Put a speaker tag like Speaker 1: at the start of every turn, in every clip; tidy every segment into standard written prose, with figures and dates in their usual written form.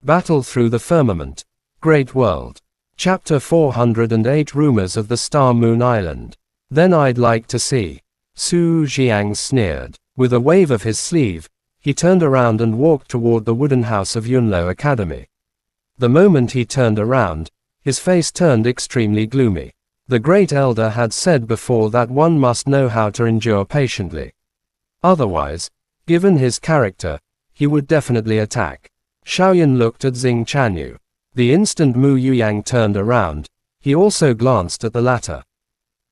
Speaker 1: Battle through the firmament. Great world. Chapter 408 Rumors of the Star Moon Island. Then I'd like to see. Su Jiang sneered. With a wave of his sleeve, he turned around and walked toward the wooden house of Yunlo Academy. The moment he turned around, his face turned extremely gloomy. The great elder had said before that one must know how to endure patiently. Otherwise, given his character, he would definitely attack. Xiaoyan looked at Xing Chanyu. The instant Mu Yuyang turned around, he also glanced at the latter.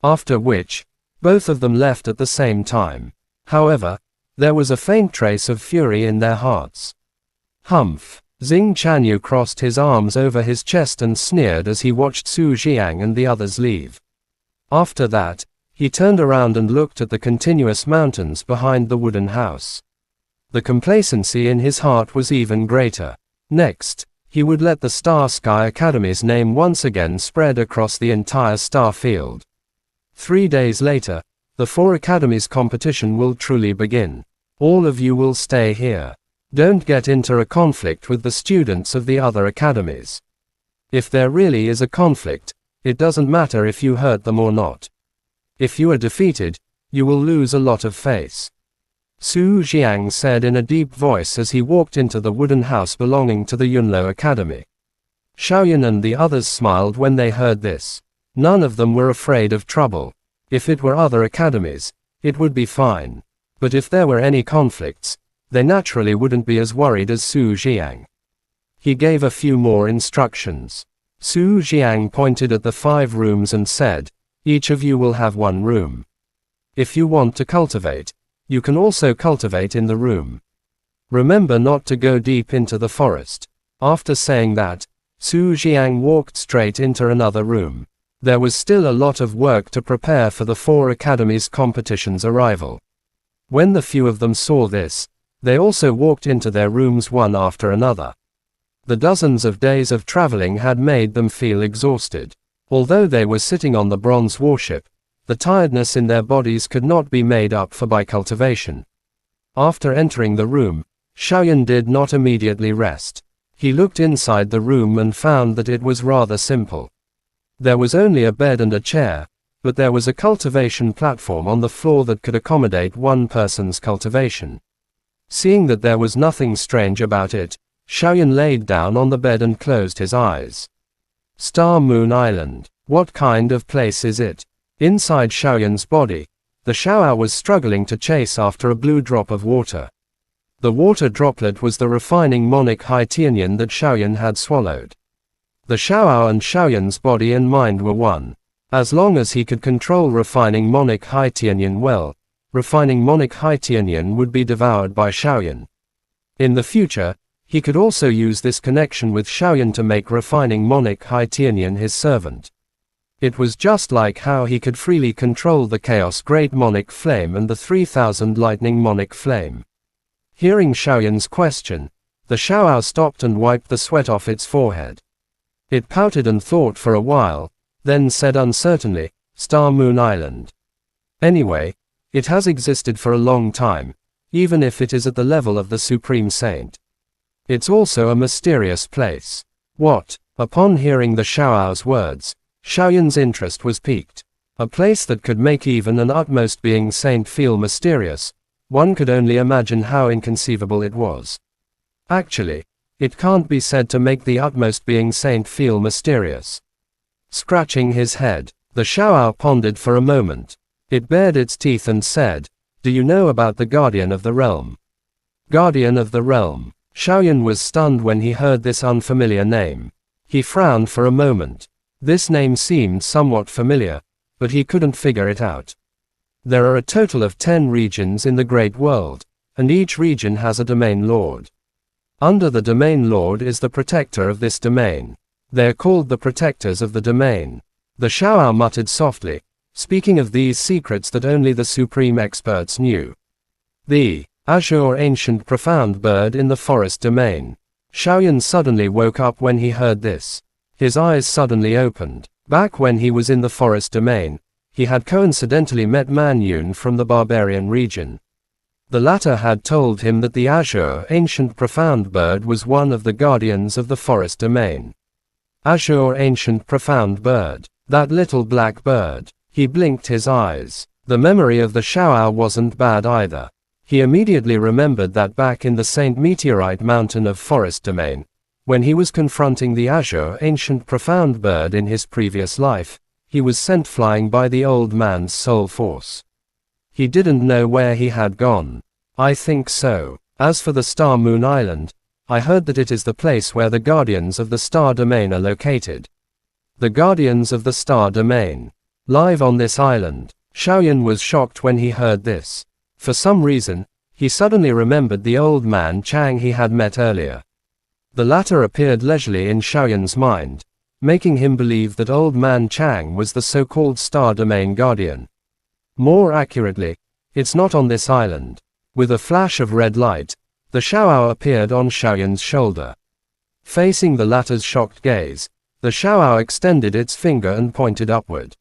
Speaker 1: After which, both of them left at the same time. However, there was a faint trace of fury in their hearts. Humph! Xing Chanyu crossed his arms over his chest and sneered as he watched Su Jiang and the others leave. After that, he turned around and looked at the continuous mountains behind the wooden house. The complacency in his heart was even greater. Next, he would let the Star Sky Academy's name once again spread across the entire star field. 3 days later, the 4 academies competition will truly begin. All of you will stay here. Don't get into a conflict with the students of the other academies. If there really is a conflict, it doesn't matter if you hurt them or not. If you are defeated, you will lose a lot of face. Su Jiang said in a deep voice as he walked into the wooden house belonging to the Yunlo Academy. Xiaoyan and the others smiled when they heard this. None of them were afraid of trouble. If it were other academies, it would be fine. But if there were any conflicts, they naturally wouldn't be as worried as Su Jiang. He gave a few more instructions. Su Jiang pointed at the 5 rooms and said, each of you will have 1 room. If you want to cultivate, you can also cultivate in the room. Remember not to go deep into the forest. After saying that, Su Jiang walked straight into another room. There was still a lot of work to prepare for the 4 academies' competition's arrival. When the few of them saw this, they also walked into their rooms one after another. The dozens of days of traveling had made them feel exhausted. Although they were sitting on the bronze warship, the tiredness in their bodies could not be made up for by cultivation. After entering the room, Xiaoyan did not immediately rest. He looked inside the room and found that it was rather simple. There was only a bed and a chair, but there was a cultivation platform on the floor that could accommodate one person's cultivation. Seeing that there was nothing strange about it, Xiaoyan laid down on the bed and closed his eyes. Star Moon Island. What kind of place is it? Inside Xiaoyan's body, the Xiaoao was struggling to chase after a blue drop of water. The water droplet was the refining monic high tianyan that Xiaoyan had swallowed. The Xiaoao and Xiaoyan's body and mind were one. As long as he could control refining monic high tianyan well, refining monic high tianyan would be devoured by Xiaoyan. In the future, he could also use this connection with Xiaoyan to make refining monic high tianyan his servant. It was just like how he could freely control the Chaos Great Monic Flame and the 3000 Lightning Monic Flame. Hearing Xiaoyan's question, the Xiaoao stopped and wiped the sweat off its forehead. It pouted and thought for a while, then said uncertainly, Star Moon Island. Anyway, it has existed for a long time, even if it is at the level of the Supreme Saint. It's also a mysterious place. What? Upon hearing the Xiaoao's words, Xiaoyan's interest was piqued. A place that could make even an utmost being saint feel mysterious, one could only imagine how inconceivable it was. Actually, it can't be said to make the utmost being saint feel mysterious. Scratching his head, the Xiaoao pondered for a moment. It bared its teeth and said, do you know about the Guardian of the Realm? Guardian of the Realm. Xiaoyan was stunned when he heard this unfamiliar name. He frowned for a moment. This name seemed somewhat familiar, but he couldn't figure it out. There are a total of 10 regions in the Great World, and each region has a domain lord. Under the domain lord is the protector of this domain. They are called the protectors of the domain. The Xiaoao muttered softly, speaking of these secrets that only the supreme experts knew. The azure ancient profound bird in the forest domain. Xiaoyan suddenly woke up when he heard this. His eyes suddenly opened. Back when he was in the forest domain, he had coincidentally met Man Yun from the barbarian region. The latter had told him that the azure ancient profound bird was one of the guardians of the forest domain. Azure ancient profound bird. That little black bird. He blinked his eyes. The memory of the Shao wasn't bad either. He immediately remembered that back in the Saint Meteorite Mountain of Forest Domain, when he was confronting the azure ancient profound bird in his previous life, he was sent flying by the old man's soul force. He didn't know where he had gone. I think so. As for the Star Moon Island, I heard that it is the place where the Guardians of the Star Domain are located. The Guardians of the Star Domain. Live on this island. Xiaoyan was shocked when he heard this. For some reason, he suddenly remembered the old man Chang he had met earlier. The latter appeared leisurely in Xiaoyan's mind, making him believe that old man Chang was the so-called Star Domain Guardian. More accurately, it's not on this island. With a flash of red light, the Shao appeared on Xiaoyan's shoulder. Facing the latter's shocked gaze, the Shao extended its finger and pointed upward.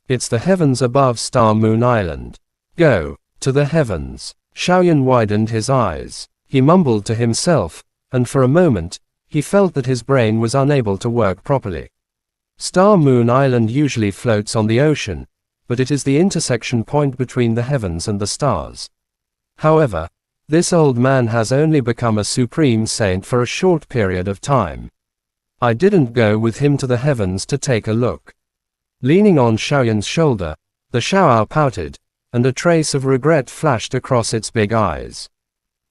Speaker 1: It's the heavens above Star Moon Island. Go to the heavens. Xiaoyan widened his eyes. He mumbled to himself, and for a moment, he felt that his brain was unable to work properly. Star Moon Island usually floats on the ocean, but it is the intersection point between the heavens and the stars. However, this old man has only become a supreme saint for a short period of time. I didn't go with him to the heavens to take a look. Leaning on Xiaoyan's shoulder, the Shao pouted, and a trace of regret flashed across its big eyes.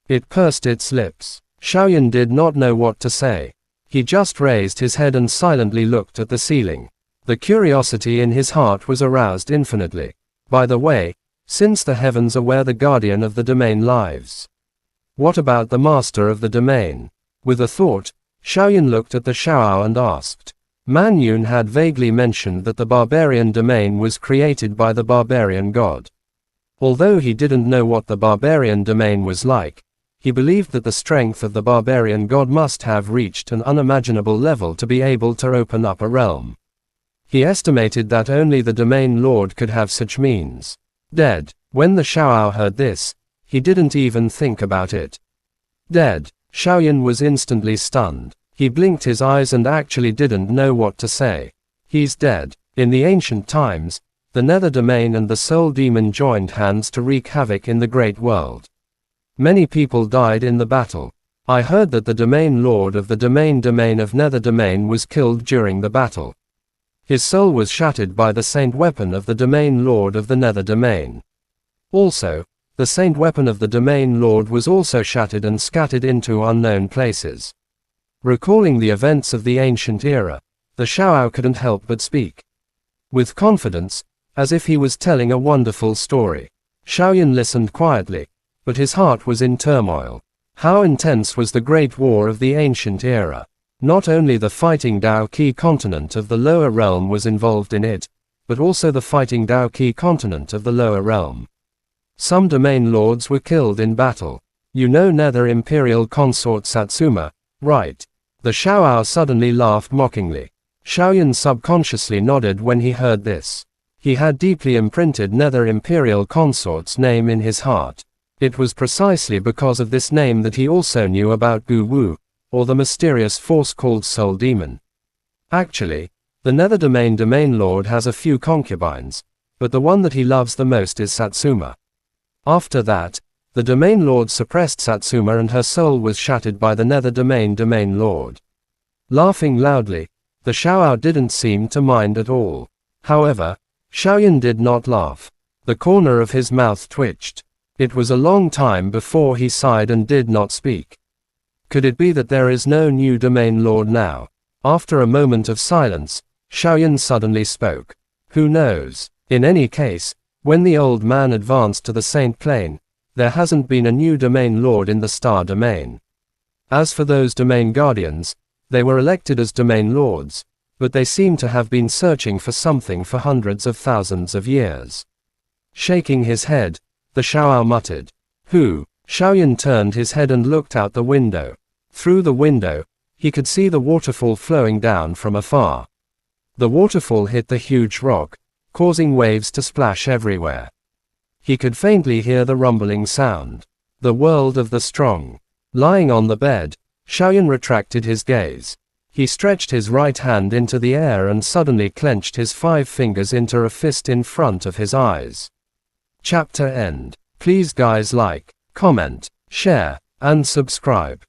Speaker 1: It pursed its lips. Xiaoyan did not know what to say. He just raised his head and silently looked at the ceiling. The curiosity in his heart was aroused infinitely. By the way, since the heavens are where the guardian of the domain lives, what about the master of the domain? With a thought, Xiaoyan looked at the Shao and asked. Man Yun had vaguely mentioned that the barbarian domain was created by the barbarian god. Although he didn't know what the barbarian domain was like, he believed that the strength of the barbarian god must have reached an unimaginable level to be able to open up a realm. He estimated that only the domain lord could have such means. Dead. When the Shao heard this, he didn't even think about it. Dead. Xiaoyan was instantly stunned. He blinked his eyes and actually didn't know what to say. He's dead. In the ancient times, the nether domain and the soul demon joined hands to wreak havoc in the great world. Many people died in the battle. I heard that the domain lord of the domain of nether domain was killed during the battle. His soul was shattered by the saint weapon of the domain lord of the nether domain. Also, the saint weapon of the domain lord was also shattered and scattered into unknown places. Recalling the events of the ancient era, the Shao couldn't help but speak. With confidence, as if he was telling a wonderful story. Xiaoyan listened quietly, but his heart was in turmoil. How intense was the Great War of the ancient era? Not only the fighting Dao Qi continent of the lower realm was involved in it, but also the fighting Dao Qi continent of the lower realm. Some domain lords were killed in battle. You know Nether Imperial Consort Satsuma, right? The Shao suddenly laughed mockingly. Xiaoyan subconsciously nodded when he heard this. He had deeply imprinted Nether Imperial Consort's name in his heart. It was precisely because of this name that he also knew about Gu Wu, or the mysterious force called Soul Demon. Actually, the Nether Domain Lord has a few concubines, but the one that he loves the most is Satsuma. After that, the Domain Lord suppressed Satsuma and her soul was shattered by the Nether Domain Lord. Laughing loudly, the Shao didn't seem to mind at all. However, Xiaoyan did not laugh. The corner of his mouth twitched. It was a long time before he sighed and did not speak. Could it be that there is no new Domain Lord now? After a moment of silence, Xiaoyan suddenly spoke. Who knows? In any case, when the old man advanced to the Saint Plane, there hasn't been a new Domain Lord in the Star Domain. As for those Domain Guardians, they were elected as Domain Lords, but they seem to have been searching for something for hundreds of thousands of years. Shaking his head, the Shao muttered. Who? Xiaoyan turned his head and looked out the window. Through the window, he could see the waterfall flowing down from afar. The waterfall hit the huge rock, causing waves to splash everywhere. He could faintly hear the rumbling sound. The world of the strong. Lying on the bed, Xiaoyan retracted his gaze. He stretched his right hand into the air and suddenly clenched his 5 fingers into a fist in front of his eyes. Chapter end. Please guys like, comment, share, and subscribe.